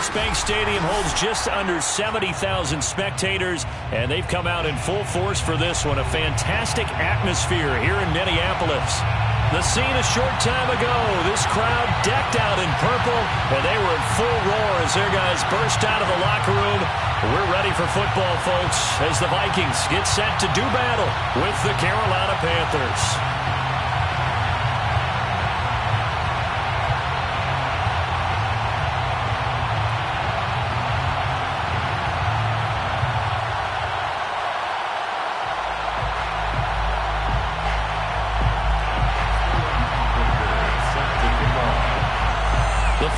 U.S. Bank Stadium holds just under 70,000 spectators, and they've come out in full force for this one. A fantastic atmosphere here in Minneapolis. The scene a short time ago, this crowd decked out in purple, and they were in full roar as their guys burst out of the locker room. We're ready for football, folks, as the Vikings get set to do battle with the Carolina Panthers.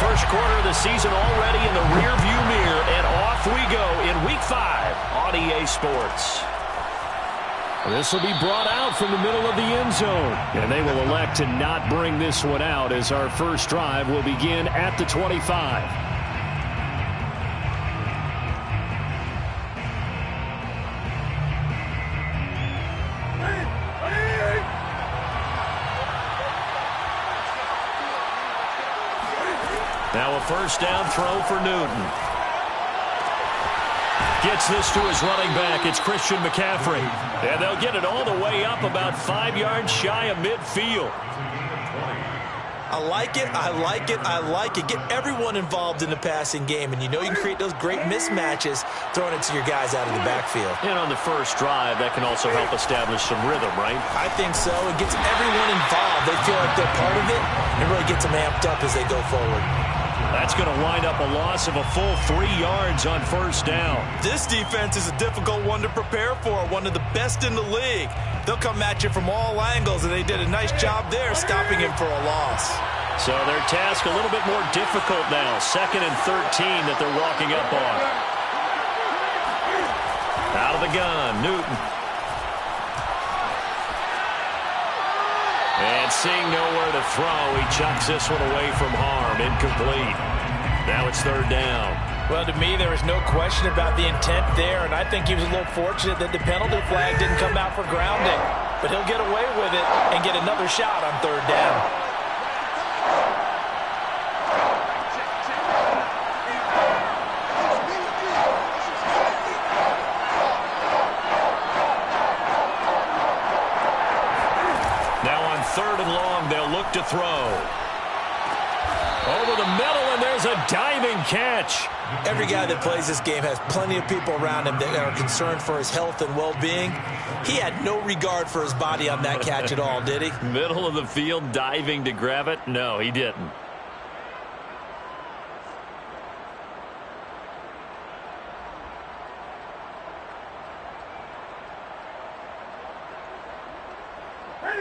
First quarter of the season already in the rearview mirror, and off we go in Week 5 on EA Sports. This will be brought out from the middle of the end zone, and they will elect to not bring this one out as our first drive will begin at the 25. Now a first down throw for Newton. Gets this to his running back. It's Christian McCaffrey. And they'll get it all the way up about 5 yards shy of midfield. I like it, I like it, I like it. Get everyone involved in the passing game, and you know you can create those great mismatches throwing it to your guys out of the backfield. And on the first drive, that can also help establish some rhythm, right? I think so. It gets everyone involved. They feel like they're part of it, and really gets them amped up as they go forward. That's going to wind up a loss of a full 3 yards on first down. This defense is a difficult one to prepare for, one of the best in the league. They'll come at you from all angles, and they did a nice job there stopping him for a loss. So their task a little bit more difficult now. 2nd and 13 that they're walking up on. Out of the gun, Newton. And seeing nowhere to throw, he chucks this one away from harm. Incomplete. Now it's 3rd down. Well, to me, there is no question about the intent there, and I think he was a little fortunate that the penalty flag didn't come out for grounding. But he'll get away with it and get another shot on 3rd down. Now on 3rd and long, they'll look to throw. Over the middle, and there's a diving catch. Every guy that plays this game has plenty of people around him that are concerned for his health and well-being. He had no regard for his body on that catch at all, did he? Middle of the field, diving to grab it? No, he didn't.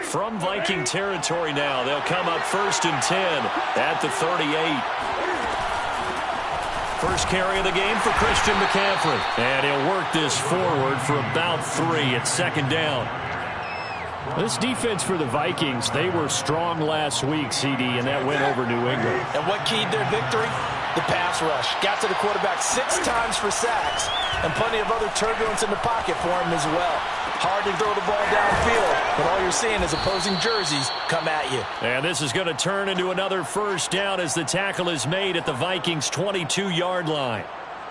From Viking territory now, they'll come up 1st and 10 at the 38. First carry of the game for Christian McCaffrey. And he'll work this forward for about 3 at 2nd down. This defense for the Vikings, they were strong last week, CD, and that went over New England. And what keyed their victory? The pass rush. Got to the quarterback 6 times for sacks, and plenty of other turbulence in the pocket for him as well. Hard to throw the ball downfield, but all you're seeing is opposing jerseys come at you. And this is going to turn into another first down as the tackle is made at the Vikings' 22-yard line.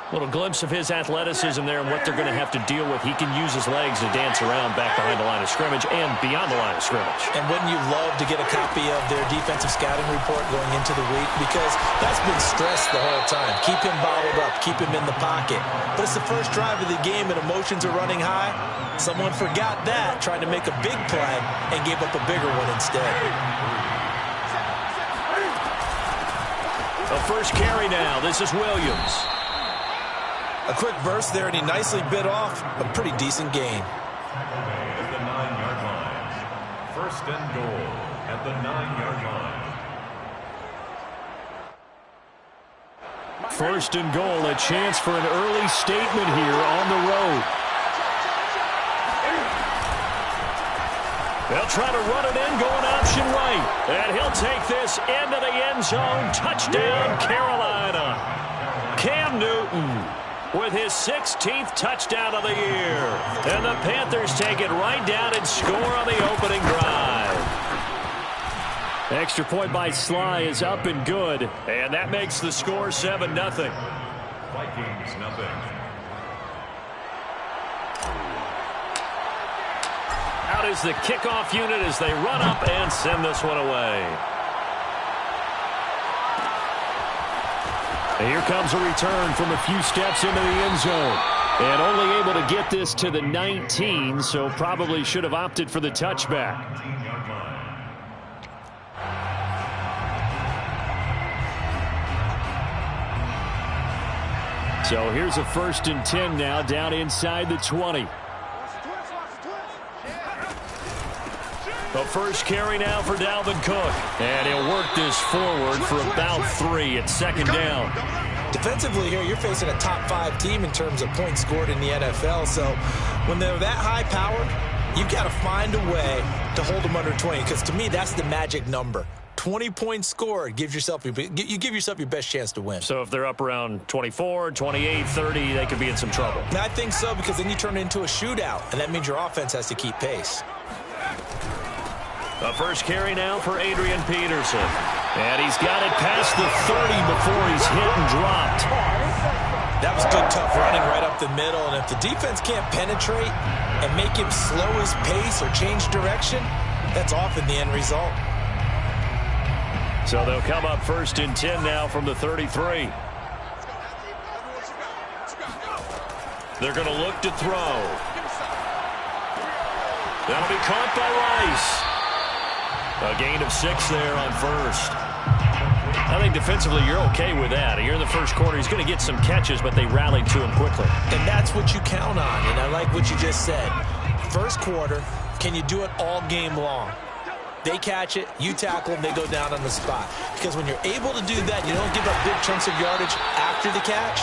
Little glimpse of his athleticism there and what they're going to have to deal with. He can use his legs to dance around back behind the line of scrimmage and beyond the line of scrimmage. And wouldn't you love to get a copy of their defensive scouting report going into the week? Because that's been stressed the whole time. Keep him bottled up. Keep him in the pocket. But it's the first drive of the game and emotions are running high. Someone forgot that, trying to make a big play, and gave up a bigger one instead. A first carry now. This is Williams. A quick burst there, and he nicely bit off a pretty decent gain. At the 9-yard line. 1st and goal at the 9-yard line. 1st and goal, a chance for an early statement here on the road. They'll try to run it in, going option right. And he'll take this into the end zone. Touchdown, Carolina. Cam Newton with his 16th touchdown of the year. And the Panthers take it right down and score on the opening drive. Extra point by Sly is up and good. And that makes the score 7-0. Vikings, nothing. Out is the kickoff unit as they run up and send this one away. And here comes a return from a few steps into the end zone. And only able to get this to the 19, so probably should have opted for the touchback. So here's a 1st and 10 now, down inside the 20. The first carry now for Dalvin Cook. And he'll work this forward for about 3 at 2nd down. Defensively here, you're facing a top 5 team in terms of points scored in the NFL. So when they're that high powered, you've got to find a way to hold them under 20. Because to me, that's the magic number. 20 points scored gives yourself you give yourself your best chance to win. So if they're up around 24, 28, 30, they could be in some trouble. I think so, because then you turn it into a shootout, and that means your offense has to keep pace. The first carry now for Adrian Peterson. And he's got it past the 30 before he's hit and dropped. That was good, tough running right up the middle. And if the defense can't penetrate and make him slow his pace or change direction, that's often the end result. So they'll come up 1st and 10 now from the 33. They're going to look to throw. That'll be caught by Rice. A gain of 6 there on 1st. I think defensively you're okay with that. You're in the first quarter. He's going to get some catches, but they rallied to him quickly. And that's what you count on, and I like what you just said. First quarter, can you do it all game long? They catch it, you tackle them, they go down on the spot. Because when you're able to do that, you don't give up big chunks of yardage after the catch.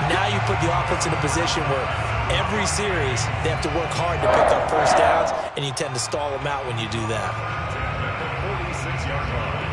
Now you put the offense in a position where every series they have to work hard to pick up first downs, and you tend to stall them out when you do that. 46-yard line.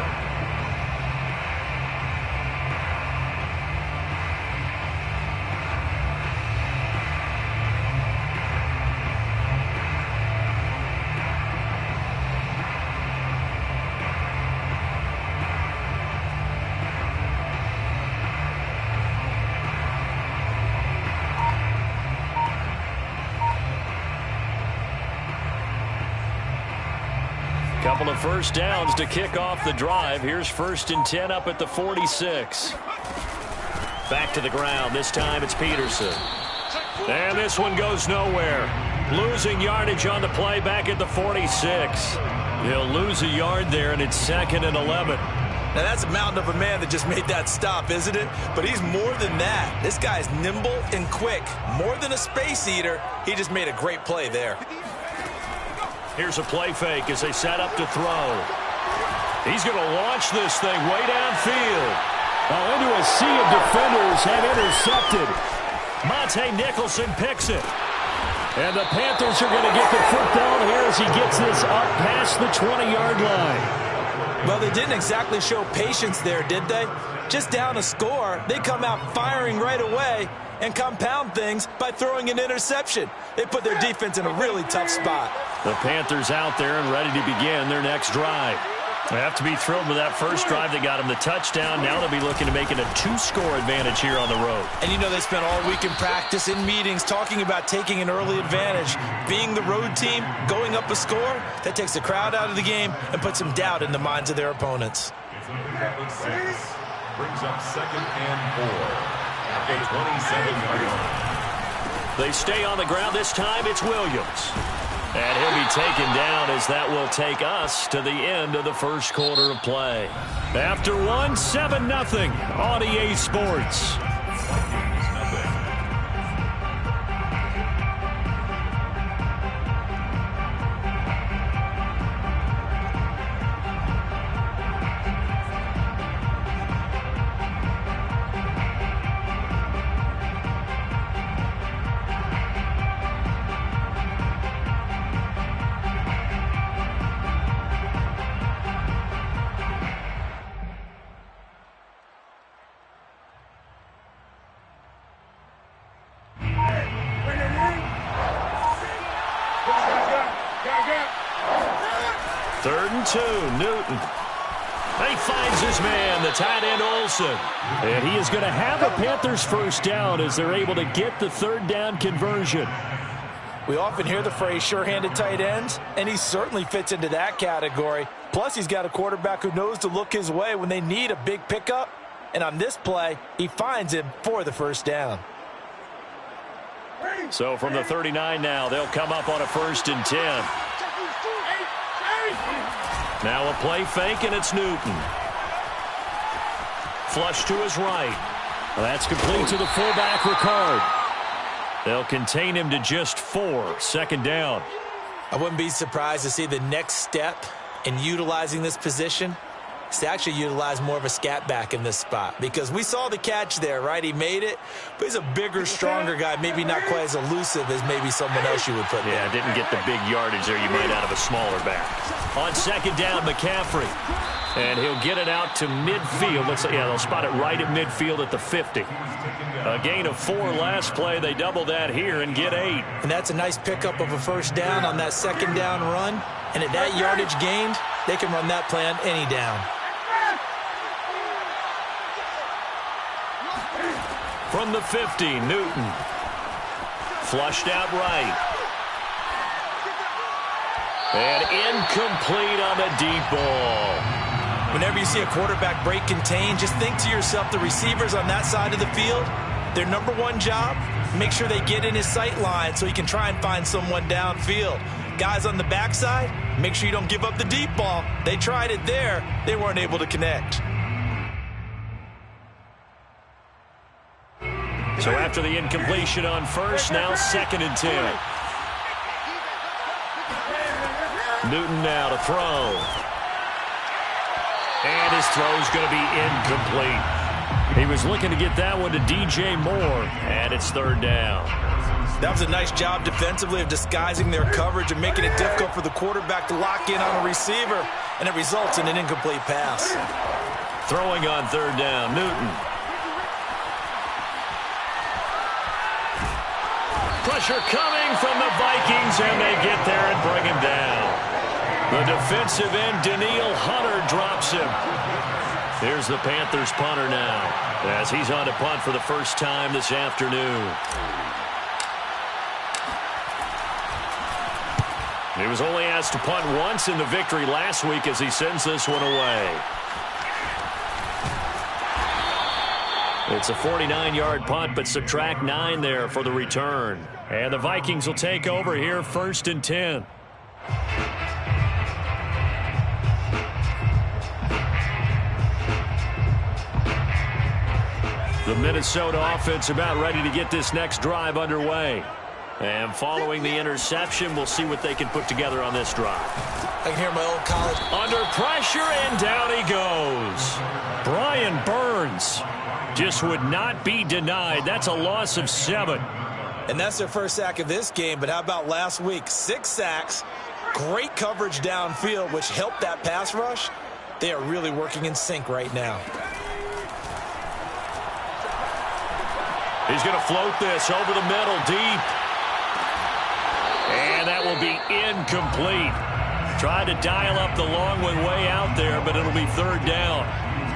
Couple of first downs to kick off the drive. Here's 1st and 10 up at the 46. Back to the ground. This time it's Peterson. And this one goes nowhere. Losing yardage on the play back at the 46. He'll lose a yard there, and it's 2nd and 11. Now, that's a mountain of a man that just made that stop, isn't it? But he's more than that. This guy's nimble and quick. More than a space eater, he just made a great play there. Here's a play fake as they set up to throw. He's going to launch this thing way downfield. Into a sea of defenders have intercepted. Monte Nicholson picks it. And the Panthers are going to get the football here as he gets this up past the 20-yard line. Well, they didn't exactly show patience there, did they? Just down a score, they come out firing right away and compound things by throwing an interception. They put their defense in a really tough spot. The Panthers out there and ready to begin their next drive. They have to be thrilled with that first drive. They got them the touchdown. Now they'll be looking to make it a 2-score advantage here on the road. And you know they spent all week in practice, in meetings, talking about taking an early advantage. Being the road team, going up a score, that takes the crowd out of the game and puts some doubt in the minds of their opponents. Brings up 2nd and 4 at the 27-yard line. They stay on the ground. This time it's Williams. And he'll be taken down as that will take us to the end of the first quarter of play. After one, 7-0 on EA Sports. And he finds his man, the tight end Olsen. And he is going to have a Panthers first down as they're able to get the third down conversion. We often hear the phrase sure-handed tight ends, and he certainly fits into that category. Plus, he's got a quarterback who knows to look his way when they need a big pickup. And on this play, he finds him for the first down. So from the 39 now, they'll come up on a 1st and 10. Now a play fake, and it's Newton. Flush to his right. That's complete to the fullback, Ricard. They'll contain him to just 4, 2nd down. I wouldn't be surprised to see the next step in utilizing this position is to actually utilize more of a scat back in this spot, because we saw the catch there, right? He made it, but he's a bigger, stronger guy, maybe not quite as elusive as maybe someone else you would put there. Yeah, didn't get the big yardage there you might out of a smaller back. On 2nd down, McCaffrey. And he'll get it out to midfield. They'll spot it right at midfield at the 50. A gain of 4 last play. They double that here and get 8. And that's a nice pickup of a first down on that 2nd down run. And at that yardage gained, they can run that play on any down. From the 50, Newton. Flushed out right. And incomplete on the deep ball. Whenever you see a quarterback break contain, just think to yourself, the receivers on that side of the field, their number one job, make sure they get in his sight line so he can try and find someone downfield. Guys on the backside, make sure you don't give up the deep ball. They tried it there. They weren't able to connect. So after the incompletion on 1st, now 2nd and 10. Newton now to throw. And his throw's going to be incomplete. He was looking to get that one to DJ Moore, and it's 3rd down. That was a nice job defensively of disguising their coverage and making it difficult for the quarterback to lock in on a receiver, and it results in an incomplete pass. Throwing on 3rd down, Newton. Pressure coming from the Vikings, and they get there and bring him down. The defensive end, Daniil Hunter, drops him. Here's the Panthers punter now, as he's on to punt for the first time this afternoon. He was only asked to punt once in the victory last week as he sends this one away. It's a 49-yard punt, but subtract 9 there for the return. And the Vikings will take over here, 1st and 10. The Minnesota offense about ready to get this next drive underway. And following the interception, we'll see what they can put together on this drive. I can hear my old college. Under pressure, and down he goes. Brian Burns just would not be denied. That's a loss of 7. And that's their first sack of this game, but how about last week? 6 sacks, great coverage downfield, which helped that pass rush. They are really working in sync right now. He's going to float this over the middle, deep. And that will be incomplete. Tried to dial up the long one way out there, but it'll be 3rd down.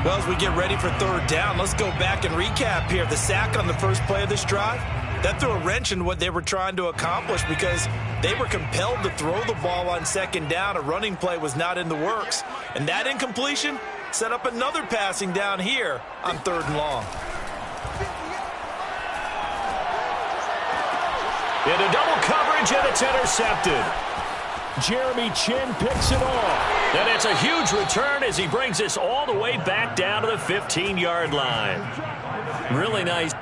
Well, as we get ready for 3rd down, let's go back and recap here. The sack on the first play of this drive, that threw a wrench in what they were trying to accomplish because they were compelled to throw the ball on 2nd down. A running play was not in the works. And that incompletion set up another passing down here on 3rd and long. Into double coverage, and it's intercepted. Jeremy Chin picks it off. And it's a huge return as he brings this all the way back down to the 15-yard line. Really nice.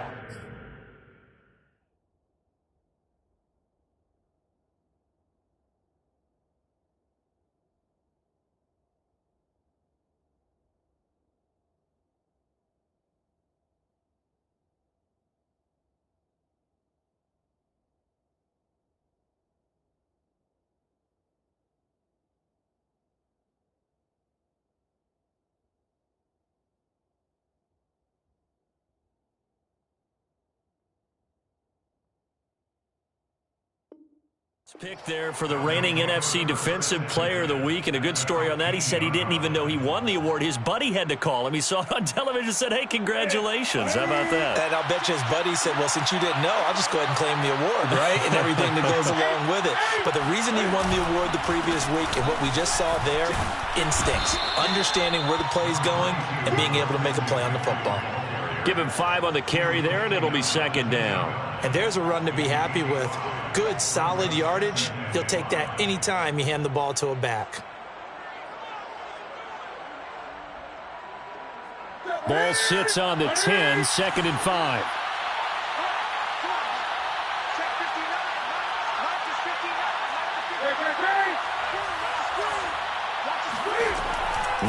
Pick there for the reigning NFC Defensive Player of the Week, and a good story on that. He said he didn't even know he won the award. His buddy had to call him. He saw it on television and said, hey, congratulations. How about that? And I'll bet you his buddy said, well, since you didn't know, I'll just go ahead and claim the award, right? And everything that goes along with it. But the reason he won the award the previous week and what we just saw there, instincts, understanding where the play is going and being able to make a play on the football. Give him 5 on the carry there, and it'll be second down. And there's a run to be happy with. Good, solid yardage. He'll take that anytime you hand the ball to a back. Ball sits on the 10, second and 5.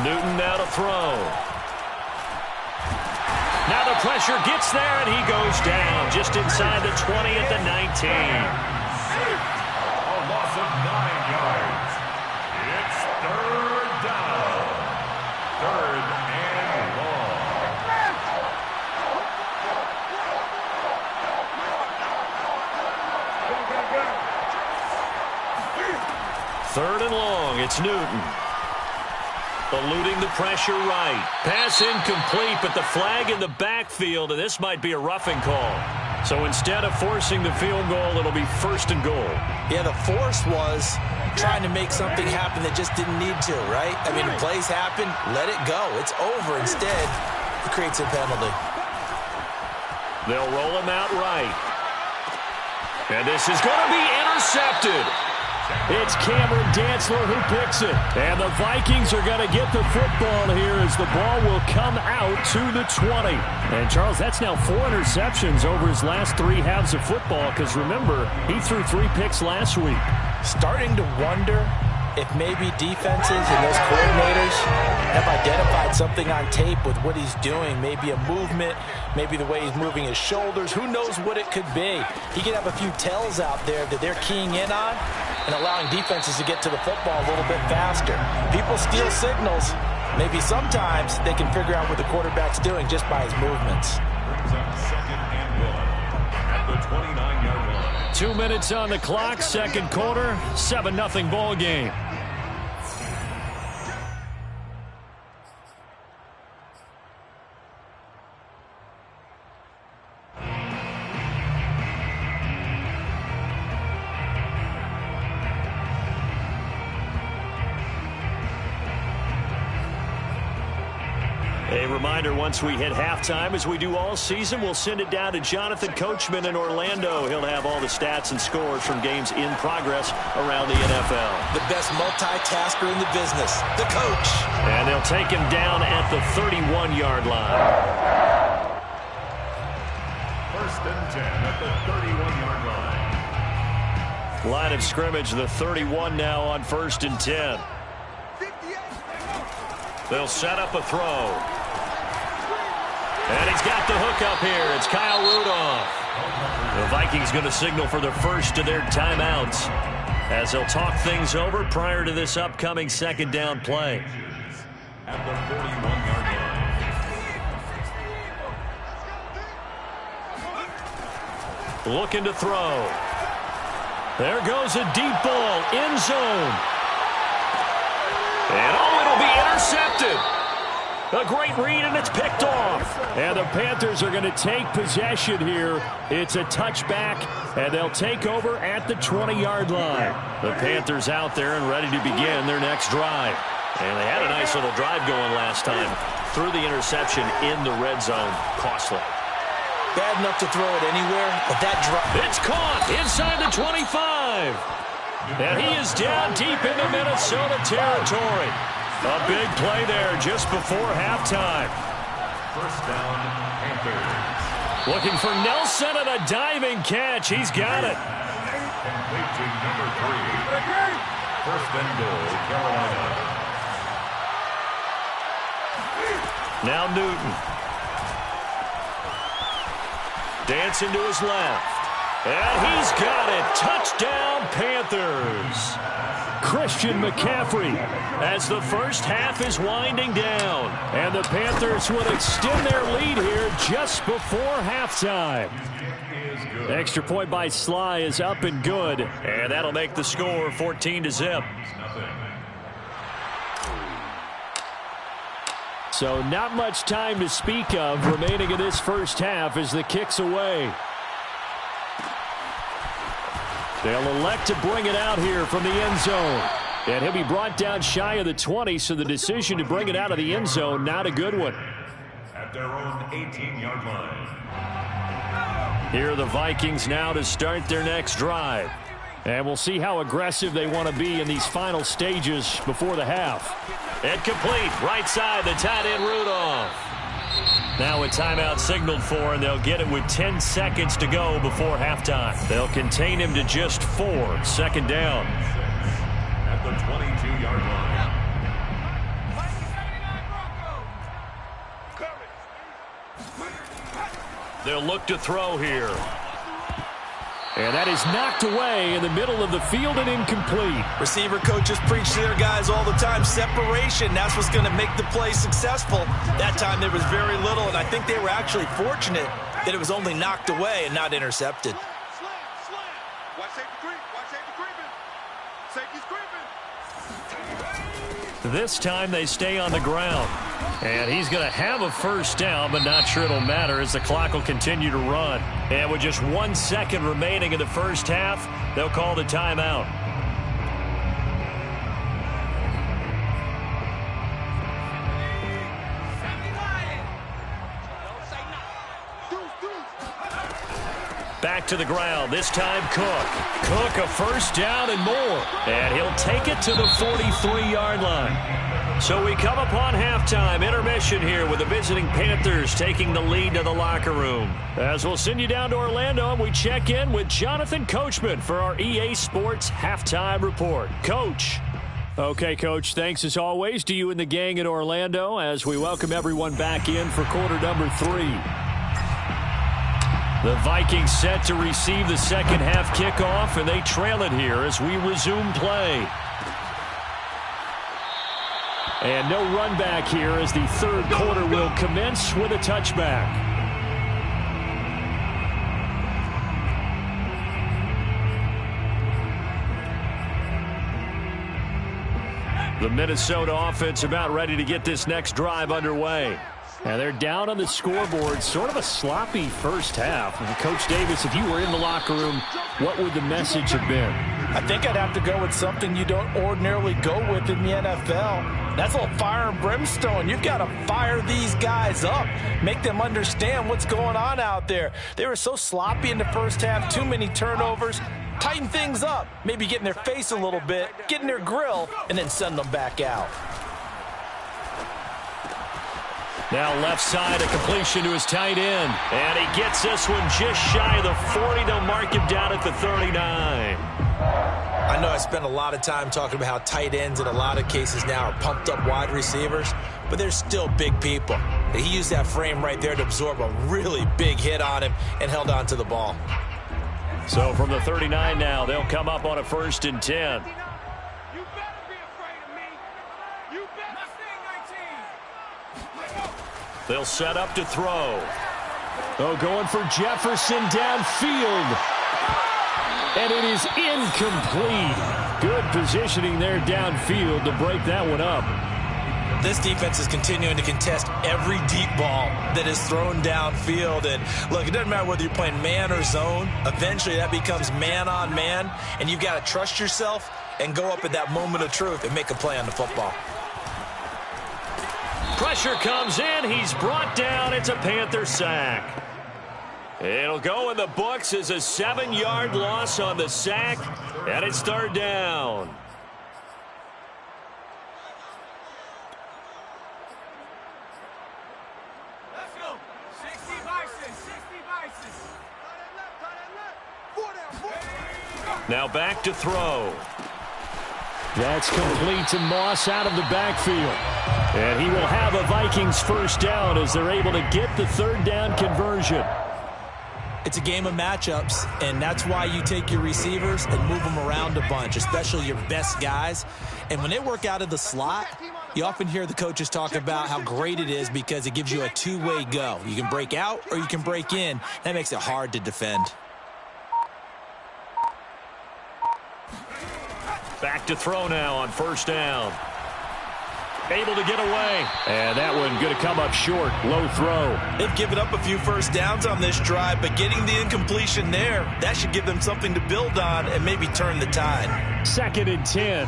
Newton now to throw. Now the pressure gets there, and he goes down just inside the 20 at the 19. A loss of 9 yards. It's third down. Third and long. Third and long, it's Newton. Eluding the pressure right. Pass incomplete, but the flag in the backfield, and this might be a roughing call. So instead of forcing the field goal, it'll be first and goal. Yeah, the force was trying to make something happen that just didn't need to, right? I mean, the plays happen, let it go. It's over. Instead, it creates a penalty. They'll roll him out right. And this is going to be intercepted. It's Cameron Dantzler who picks it. And the Vikings are going to get the football here as the ball will come out to the 20. And, Charles, that's now 4 interceptions over his last 3 halves of football because, remember, he threw 3 picks last week. Starting to wonder if maybe defenses and those coordinators have identified something on tape with what he's doing. Maybe a movement, maybe the way he's moving his shoulders. Who knows what it could be? He could have a few tells out there that they're keying in on and allowing defenses to get to the football a little bit faster. People steal signals. Maybe sometimes they can figure out what the quarterback's doing just by his movements. Brings up second and 1 at the 29-yard line. 2 minutes on the clock, second quarter, 7-0 ball game. A reminder, once we hit halftime, as we do all season, we'll send it down to Jonathan Coachman in Orlando. He'll have all the stats and scores from games in progress around the NFL. The best multitasker in the business, the coach. And they'll take him down at the 31-yard line. First and 10 at the 31-yard line. Line of scrimmage, the 31 now on first and 10. They'll set up a throw. And he's got the hook up here. It's Kyle Rudolph. The Vikings going to signal for the first of their timeouts as they'll talk things over prior to this upcoming second down play. At the 41-yard line. Looking to throw. There goes a deep ball, end zone. And it'll be intercepted. A great read, and it's picked off. And the Panthers are going to take possession here. It's a touchback, and they'll take over at the 20-yard line. The Panthers out there and ready to begin their next drive. And they had a nice little drive going last time. Threw the interception in the red zone. Costly. Bad enough to throw it anywhere, but that drop. It's caught inside the 25. And he is down deep into Minnesota territory. A big play there just before halftime. First down, Panthers. Looking for Nelson and a diving catch. He's got it. Complete to number 3. First and goal, Carolina. Now Newton. Dancing to his left. And he's got it. Touchdown, Panthers. Christian McCaffrey, as the first half is winding down. And the Panthers will extend their lead here just before halftime. Extra point by Sly is up and good, and that'll make the score 14-0. So not much time to speak of remaining in this first half as the kick's away. They'll elect to bring it out here from the end zone. And he'll be brought down shy of the 20, so the decision to bring it out of the end zone, not a good one. At their own 18-yard line. Here are the Vikings now to start their next drive. And we'll see how aggressive they want to be in these final stages before the half. And complete, right side, the tight end Rudolph. Now a timeout signaled for, and they'll get it with 10 seconds to go before halftime. They'll contain him to just 4, second down. At the 22-yard line. They'll look to throw here. And that is knocked away in the middle of the field and incomplete. Receiver coaches preach to their guys all the time. Separation, that's what's going to make the play successful. That time there was very little, and I think they were actually fortunate that it was only knocked away and not intercepted. This time they stay on the ground. And he's going to have a first down, but not sure it'll matter as the clock will continue to run. And with just 1 second remaining in the first half, they'll call the timeout. Back to the ground, this time Cook. Cook a first down and more. And he'll take it to the 43-yard line. So we come upon halftime, intermission here with the visiting Panthers taking the lead to the locker room. As we'll send you down to Orlando, and we check in with Jonathan Coachman for our EA Sports Halftime Report. Coach. Okay, Coach, thanks as always to you and the gang in Orlando as we welcome everyone back in for quarter number 3. The Vikings set to receive the second half kickoff, and they trail it here as we resume play. And no run back here as the third quarter will commence with a touchback. The Minnesota offense about ready to get this next drive underway. And they're down on the scoreboard, sort of a sloppy first half. And Coach Davis, if you were in the locker room, what would the message have been? I think I'd have to go with something you don't ordinarily go with in the NFL. That's a little fire and brimstone. You've got to fire these guys up. Make them understand what's going on out there. They were so sloppy in the first half, too many turnovers. Tighten things up. Maybe get in their face a little bit, get in their grill, and then send them back out. Now left side, a completion to his tight end. And he gets this one just shy of the 40. They'll mark him down at the 39. I know I spent a lot of time talking about how tight ends in a lot of cases now are pumped up wide receivers, but they're still big people. He used that frame right there to absorb a really big hit on him and held on to the ball. So from the 39 now, they'll come up on a 1st and 10. They'll set up to throw. Oh, going for Jefferson downfield. And it is incomplete. Good positioning there downfield to break that one up. This defense is continuing to contest every deep ball that is thrown downfield. And look, it doesn't matter whether you're playing man or zone. Eventually that becomes man on man. And you've got to trust yourself and go up at that moment of truth and make a play on the football. Pressure comes in. He's brought down. It's a Panther sack. It'll go in the books as a 7-yard loss on the sack. And it's 3rd down. Let's go. 60 Vikings. 60 Vikings. Now back to throw. That's complete to Moss out of the backfield. And he will have a Vikings first down as they're able to get the 3rd down conversion. It's a game of matchups, and that's why you take your receivers and move them around a bunch, especially your best guys. And when they work out of the slot, you often hear the coaches talk about how great it is because it gives you a two-way go. You can break out or you can break in. That makes it hard to defend. Back to throw now on first down. Able to get away. And that one going to come up short. Low throw. They've given up a few first downs on this drive, but getting the incompletion there, that should give them something to build on and maybe turn the tide. 2nd and 10.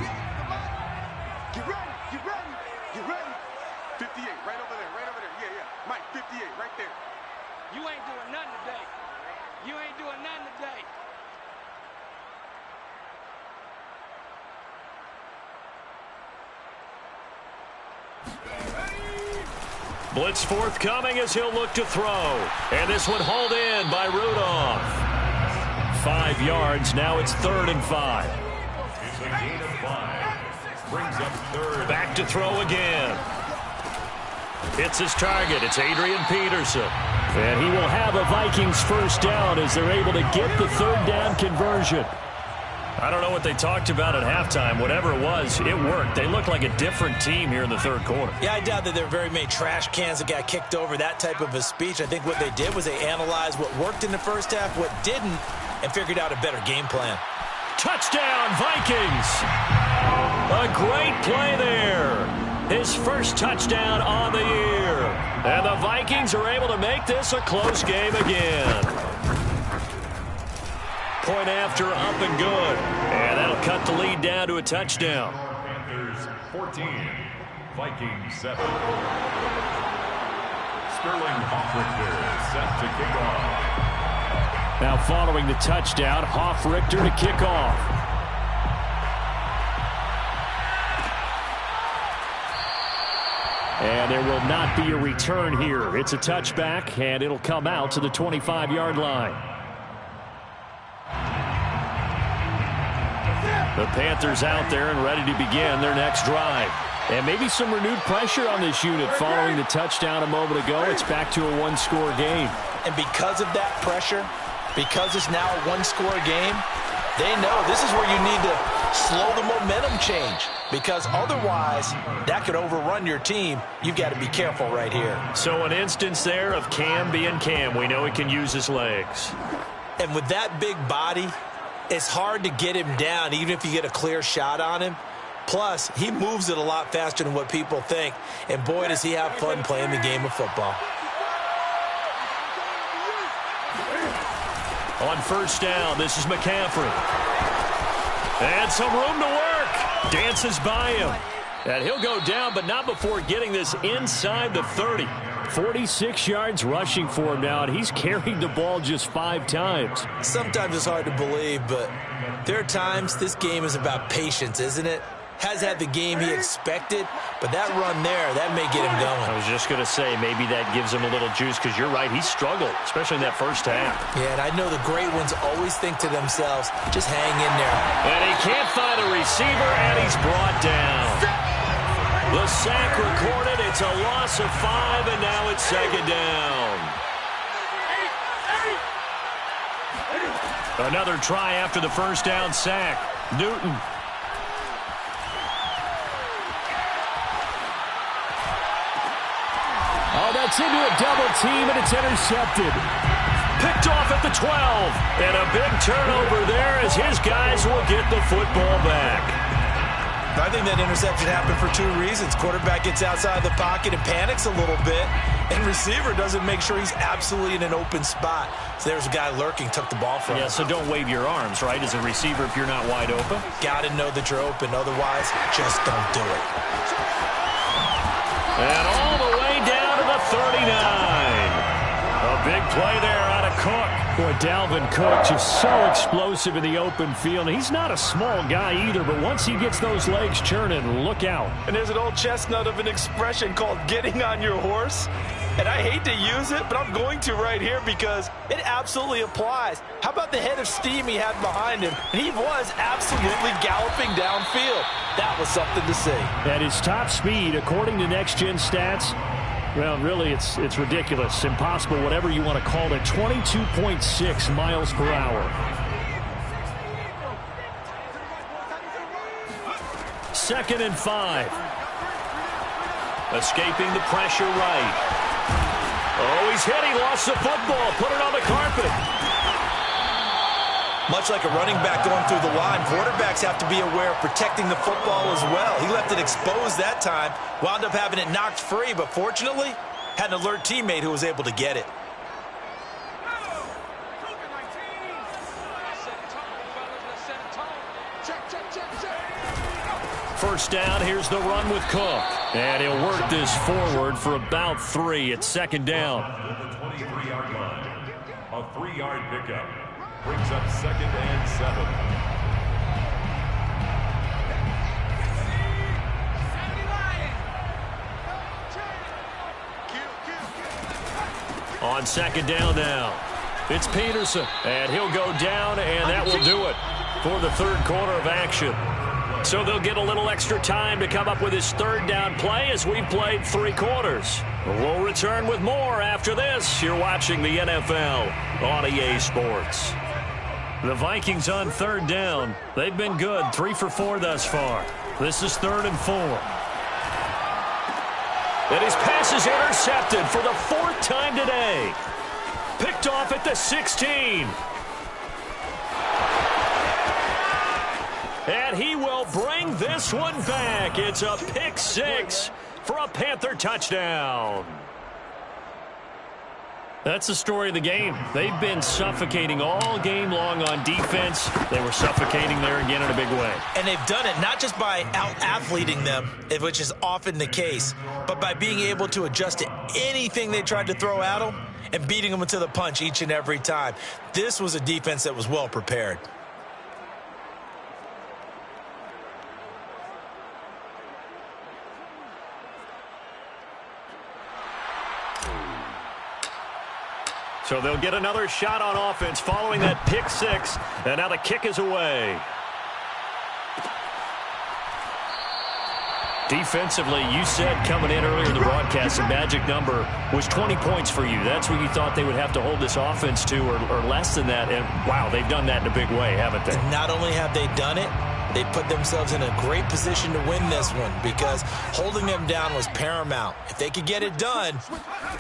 Get ready, get ready, get ready. 58, right over there, yeah. Mike, 58, right there. You ain't doing nothing today. You ain't doing nothing today. Blitz forthcoming as he'll look to throw. And this one hauled in by Rudolph. 5 yards. Now it's 3rd and 5. It's a gain of 5. Brings up 3rd. Back to throw again. Hits his target. It's Adrian Peterson. And he will have a Vikings first down as they're able to get the 3rd down conversion. I don't know what they talked about at halftime. Whatever it was, it worked. They looked like a different team here in the 3rd quarter. Yeah, I doubt that there were very many trash cans that got kicked over, that type of a speech. I think what they did was they analyzed what worked in the first half, what didn't, and figured out a better game plan. Touchdown, Vikings! A great play there. His first touchdown on the year. And the Vikings are able to make this a close game again. Point after, up and good. And that'll cut the lead down to a touchdown. Panthers 14, Vikings 7. Sterling Hoffrichter set to kick off. Now following the touchdown, Hoffrichter to kick off. And there will not be a return here. It's a touchback, and it'll come out to the 25-yard line. The Panthers out there and ready to begin their next drive. And maybe some renewed pressure on this unit following the touchdown a moment ago. It's back to a 1-score game. And because of that pressure, because it's now a 1-score game, they know this is where you need to slow the momentum change. Because otherwise, that could overrun your team. You've got to be careful right here. So an instance there of Cam being Cam. We know he can use his legs. And with that big body, it's hard to get him down, even if you get a clear shot on him. Plus, he moves it a lot faster than what people think. And boy, does he have fun playing the game of football. On first down, this is McCaffrey. And some room to work. Dances by him. And he'll go down, but not before getting this inside the 30. 46 yards rushing for him now, and he's carried the ball just 5 times. Sometimes it's hard to believe, but there are times this game is about patience, isn't it? Has had the game he expected, but that run there, that may get him going. I was just going to say, maybe that gives him a little juice, because you're right, he struggled, especially in that first half. Yeah, and I know the great ones always think to themselves, just hang in there. And he can't find a receiver, and he's brought down. The sack recorded. It's a loss of 5, and now it's 2nd down. Another try after the first down sack. Newton. Oh, that's into a double team, and it's intercepted. Picked off at the 12. And a big turnover there as his guys will get the football back. I think that interception happened for 2 reasons. Quarterback gets outside the pocket and panics a little bit, and receiver doesn't make sure he's absolutely in an open spot. So there's a guy lurking, took the ball from him. Yeah, so don't wave your arms, right, as a receiver if you're not wide open. Got to know that you're open. Otherwise, just don't do it. And all the way down to the 39. A big play there out of Cook. Boy, Dalvin Cook just so explosive in the open field. He's not a small guy either, but once he gets those legs churning, look out. And there's an old chestnut of an expression called getting on your horse. And I hate to use it, but I'm going to right here because it absolutely applies. How about the head of steam he had behind him? And he was absolutely galloping downfield. That was something to see. At his top speed, according to Next Gen Stats, Well, really, it's ridiculous, impossible, whatever you want to call it. 22.6 miles per hour. Second and 5. Escaping the pressure right. Oh, he's hit. He lost the football. Put it on the carpet. Much like a running back going through the line, quarterbacks have to be aware of protecting the football as well. He left it exposed that time, wound up having it knocked free, but fortunately, had an alert teammate who was able to get it. First down, here's the run with Cook. And he'll work this forward for about 3 at second down. At the 23-yard line, a 3-yard pickup brings up 2nd and 7. On second down now, it's Peterson. And he'll go down, and that will do it for the third quarter of action. So they'll get a little extra time to come up with his third down play as we've played 3 quarters. We'll return with more after this. You're watching the NFL on EA Sports. The Vikings on third down. They've been good, 3 for 4 thus far. This is 3rd and 4. And his pass is intercepted for the 4th time today. Picked off at the 16. And he will bring this one back. It's a pick 6 for a Panther touchdown. That's the story of the game. They've been suffocating all game long on defense. They were suffocating there again in a big way. And they've done it not just by out-athleting them, which is often the case, but by being able to adjust to anything they tried to throw at them and beating them to the punch each and every time. This was a defense that was well prepared. So they'll get another shot on offense following that pick 6. And now the kick is away. Defensively, you said coming in earlier in the broadcast, the magic number was 20 points for you. That's what you thought they would have to hold this offense to, or less than that. And, wow, they've done that in a big way, haven't they? Not only have they done it, they put themselves in a great position to win this one because holding them down was paramount. If they could get it done,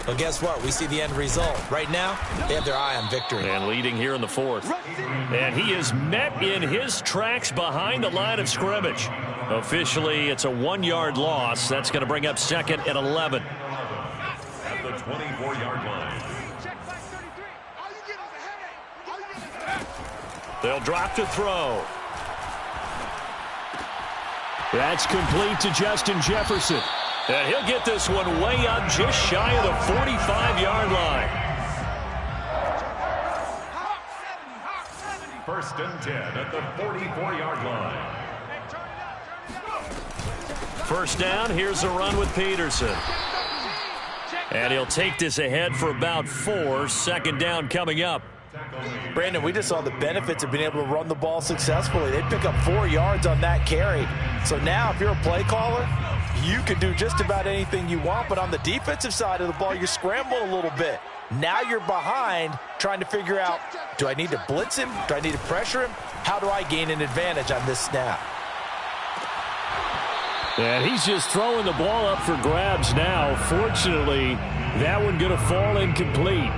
well, guess what? We see the end result. Right now, they have their eye on victory. And leading here in the 4th. And he is met in his tracks behind the line of scrimmage. Officially, it's a 1-yard loss. That's going to bring up 2nd and 11. At the 24-yard line. They'll drop to throw. That's complete to Justin Jefferson. And he'll get this one way up just shy of the 45-yard line. 1st and 10 at the 44-yard line. First down, here's a run with Peterson. And he'll take this ahead for about 4. Second down coming up. Brandon, we just saw the benefits of being able to run the ball successfully. They pick up 4 yards on that carry. So now if you're a play caller, you can do just about anything you want. But on the defensive side of the ball, you scramble a little bit. Now you're behind trying to figure out, do I need to blitz him? Do I need to pressure him? How do I gain an advantage on this snap? And he's just throwing the ball up for grabs now. Fortunately, that one going to fall incomplete.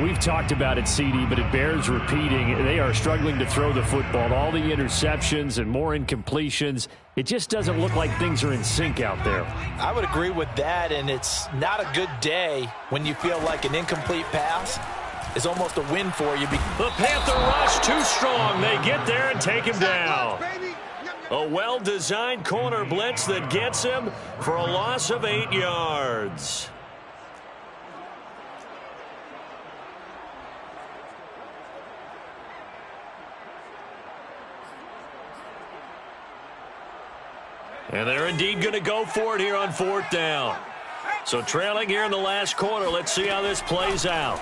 We've talked about it, CD, but it bears repeating. They are struggling to throw the football. All the interceptions and more incompletions. It just doesn't look like things are in sync out there. I would agree with that, and it's not a good day when you feel like an incomplete pass is almost a win for you. The Panther rush too strong. They get there and take him down. A well-designed corner blitz that gets him for a loss of 8 yards. And they're indeed going to go for it here on 4th down. So trailing here in the last quarter. Let's see how this plays out.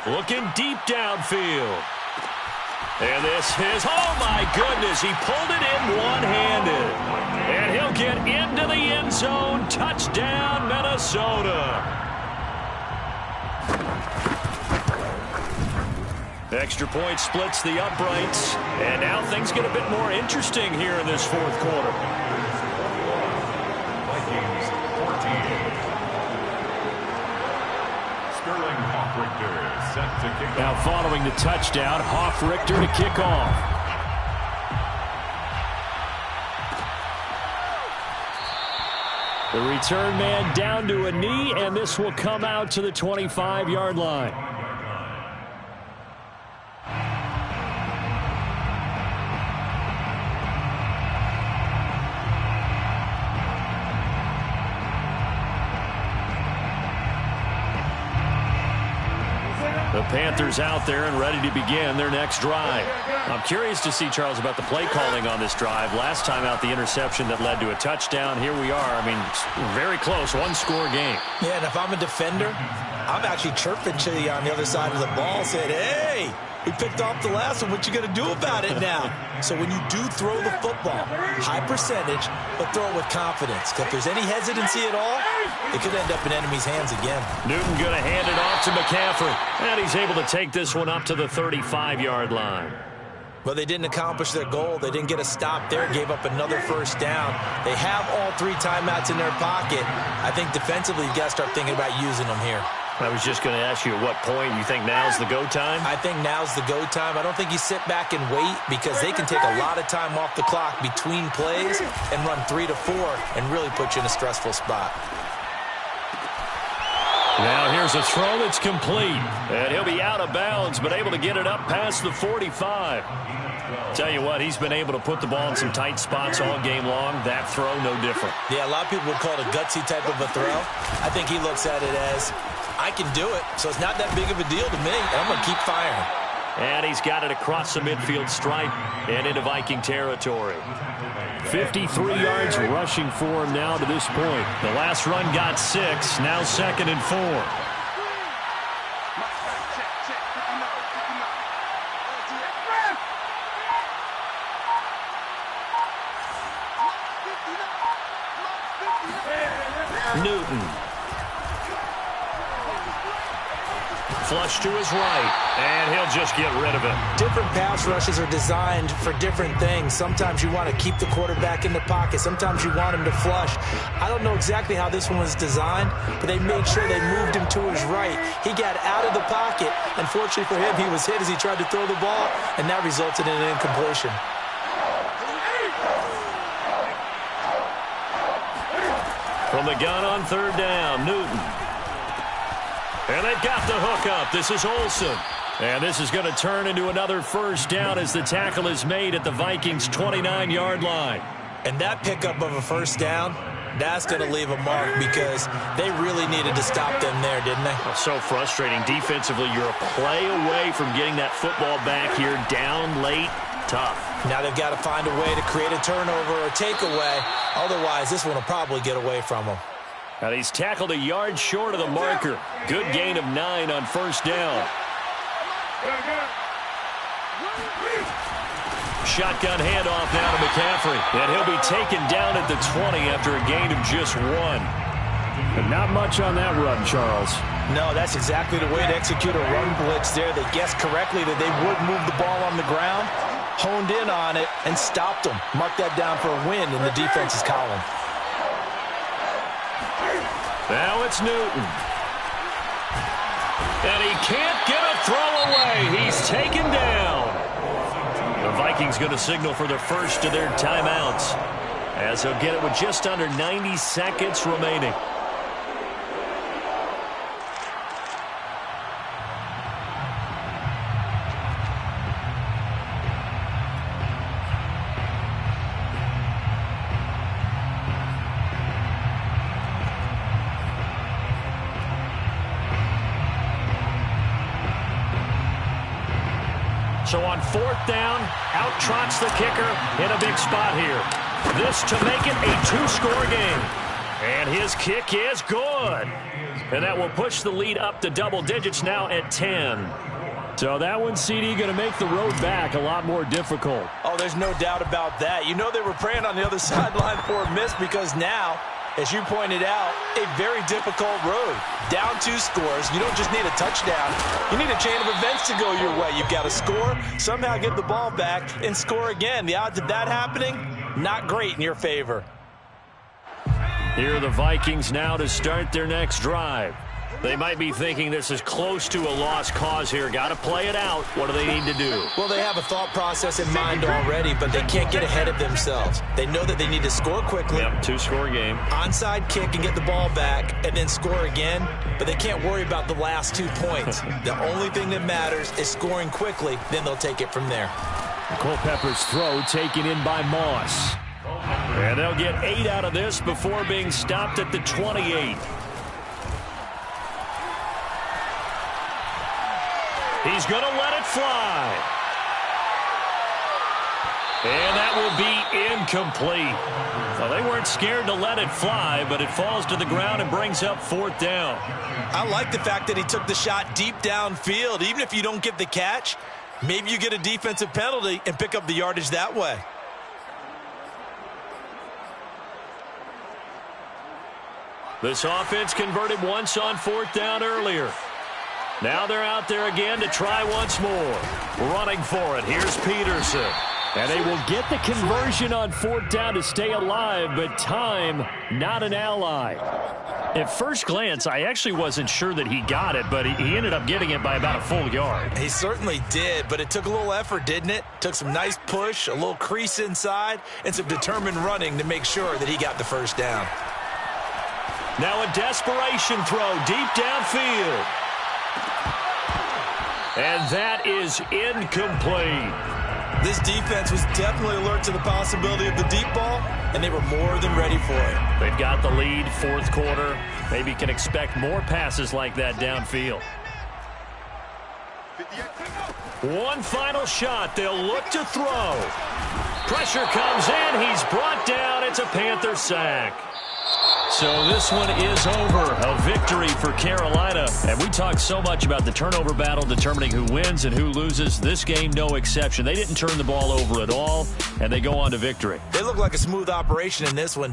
Looking deep downfield. And this is, oh my goodness, he pulled it in one-handed. And he'll get into the end zone. Touchdown, Minnesota. Extra point splits the uprights. And now things get a bit more interesting here in this fourth quarter. Vikings 14. Sterling Hoff-Richter set to kick off. Now following the touchdown, Hoff-Richter to kick off. The return man down to a knee, and this will come out to the 25-yard line. The Panthers out there and ready to begin their next drive. I'm curious to see, Charles, about the play calling on this drive. Last time out, the interception that led to a touchdown. Here we are. I mean, very close, one-score game. Yeah, and if I'm a defender, I'm actually chirping to you on the other side of the ball, saying, hey, we picked off the last one. What you going to do about it now? So when you do throw the football, high percentage, but throw it with confidence. If there's any hesitancy at all, it could end up in enemy's hands again. Newton going to hand it off to McCaffrey. And he's able to take this one up to the 35-yard line. But they didn't accomplish their goal. They didn't get a stop there, gave up another first down. They have all three timeouts in their pocket. I think defensively, you got to start thinking about using them here. I was just going to ask you at what point you think now's the go time? I think now's the go time. I don't think you sit back and wait because they can take a lot of time off the clock between plays and run 3 to 4 and really put you in a stressful spot. Now here's a throw that's complete. And he'll be out of bounds, but able to get it up past the 45. Tell you what, he's been able to put the ball in some tight spots all game long. That throw, no different. Yeah, a lot of people would call it a gutsy type of a throw. I think he looks at it as, I can do it, so it's not that big of a deal to me, and I'm going to keep firing. And he's got it across the midfield stripe and into Viking territory. 53 yards rushing for him now to this point. The last run got 6, now 2nd and 4. Newton. Flush to his right, and he'll just get rid of it. Different pass rushes are designed for different things. Sometimes you want to keep the quarterback in the pocket. Sometimes you want him to flush. I don't know exactly how this one was designed, but they made sure they moved him to his right. He got out of the pocket. Unfortunately for him, he was hit as he tried to throw the ball, and that resulted in an incompletion. From the gun on 3rd down, Newton. And they've got the hook up. This is Olsen. And this is going to turn into another first down as the tackle is made at the Vikings' 29-yard line. And that pickup of a first down, that's going to leave a mark because they really needed to stop them there, didn't they? Well, so frustrating. Defensively, you're a play away from getting that football back here down late. Tough. Now they've got to find a way to create a turnover or takeaway. Otherwise, this one will probably get away from them. And he's tackled a yard short of the marker. Good gain of 9 on first down. Shotgun handoff now to McCaffrey. And he'll be taken down at the 20 after a gain of just 1. But not much on that run, Charles. No, that's exactly the way to execute a run blitz there. They guessed correctly that they would move the ball on the ground, honed in on it, and stopped them. Mark that down for a win in the defense's column. Now it's Newton. And he can't get a throw away. He's taken down. The Vikings going to signal for the first of their timeouts, as they'll get it with just under 90 seconds remaining. So on 4th down, out trots the kicker in a big spot here. This to make it a 2-score game. And his kick is good. And that will push the lead up to double digits now at 10. So that one, CD, going to make the road back a lot more difficult. Oh, there's no doubt about that. You know they were praying on the other sideline for a miss because now, as you pointed out, a very difficult road. Down 2 scores. You don't just need a touchdown. You need a chain of events to go your way. You've got to score, somehow get the ball back, and score again. The odds of that happening, not great in your favor. Here are the Vikings now to start their next drive. They might be thinking this is close to a lost cause here. Got to play it out. What do they need to do? Well, they have a thought process in mind already, but they can't get ahead of themselves. They know that they need to score quickly. Yep, 2-score game. Onside kick and get the ball back and then score again, but they can't worry about the last 2 points. The only thing that matters is scoring quickly, then they'll take it from there. Culpepper's throw taken in by Moss. And they'll get 8 out of this before being stopped at the 28. He's going to let it fly. And that will be incomplete. Well, they weren't scared to let it fly, but it falls to the ground and brings up 4th down. I like the fact that he took the shot deep downfield. Even if you don't get the catch, maybe you get a defensive penalty and pick up the yardage that way. This offense converted once on 4th down earlier. Now they're out there again to try once more. Running for it. Here's Peterson. And they will get the conversion on 4th down to stay alive, but time, not an ally. At first glance, I actually wasn't sure that he got it, but he ended up getting it by about a full yard. He certainly did, but it took a little effort, didn't it? Took some nice push, a little crease inside, and some determined running to make sure that he got the first down. Now a desperation throw deep downfield. And that is incomplete. This defense was definitely alert to the possibility of the deep ball, and they were more than ready for it. They've got the lead, 4th quarter. Maybe can expect more passes like that downfield. One final shot. They'll look to throw. Pressure comes in. He's brought down. It's a Panther sack. So this one is over. A victory for Carolina. And we talked so much about the turnover battle determining who wins and who loses. This game, no exception. They didn't turn the ball over at all, and they go on to victory. They look like a smooth operation in this one.